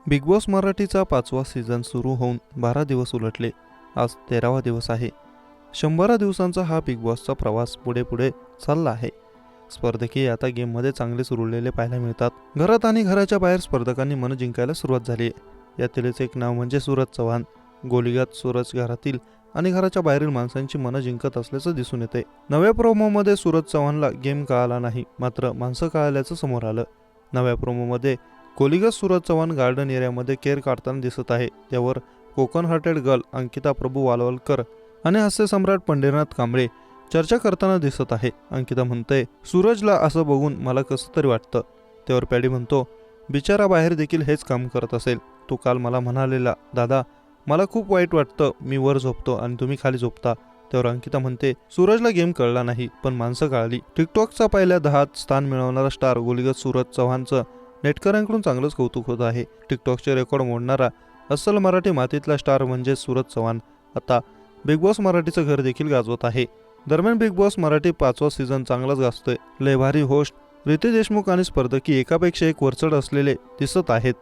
Big boss मराठीचा 5वा season सुरू होऊन 12 दिवस उलटले. आज 13वा दिवस आहे. 100 दिवसांचा हा बिग बॉसचा प्रवास पुढे पुढे चालला आहे. स्पर्धकीय आता गेममध्ये चांगलेच रुळलेले पाहायला मिळतात. घरात आणि घराच्या बाहेर स्पर्धकांनी मन जिंकायला सुरुवात झाली आहे. यातीलच एक नाव म्हणजे सूरज चव्हाण. गोलीगात सूरज घरातील आणि घराच्या बाहेरील माणसांची मनं जिंकत असल्याचं दिसून येते. नव्या प्रोमोमध्ये सूरज चव्हाणला गेम कळाला नाही, मात्र माणसं कळाल्याचं समोर आलं. नव्या प्रोमोमध्ये कोलिगत सूरज चव्हाण गार्डन एरियामध्ये केर काढताना दिसत आहे. त्यावर कोकण हार्टेड गर्ल अंकिता प्रभू वालवलकर आणि हास्य सम्राट पंढरीनाथ कांबळे चर्चा करताना दिसत आहे. अंकिता म्हणते, सूरजला असं बघून मला कसं तरी वाटतं. त्यावर पॅडी म्हणतो, बिचारा बाहेर देखील हेच काम करत असेल. तो काल मला म्हणालेला, दादा मला खूप वाईट वाटतं, मी वर झोपतो आणि तुम्ही खाली झोपता. त्यावर अंकिता म्हणते, सूरजला गेम कळला नाही पण माणसं कळली. टिकटॉकचा पहिल्या 10 स्थान मिळवणारा स्टार गोलीगत सूरज चव्हाणचं नेटकऱ्यांकडून चांगलंच कौतुक होत आहे. टिकटॉकचे रेकॉर्ड मोडणारा अस्सल मराठी मातीतला स्टार म्हणजे सूरज चव्हाण आता बिग बॉस मराठीचं घर देखील गाजवत आहे. दरम्यान बिग बॉस मराठी 5वा सीझन चांगलाच गाजतोय. लय भारी होस्ट रितेश देशमुख आणि स्पर्धकी एकापेक्षा एक वरचढ असलेले दिसत आहेत.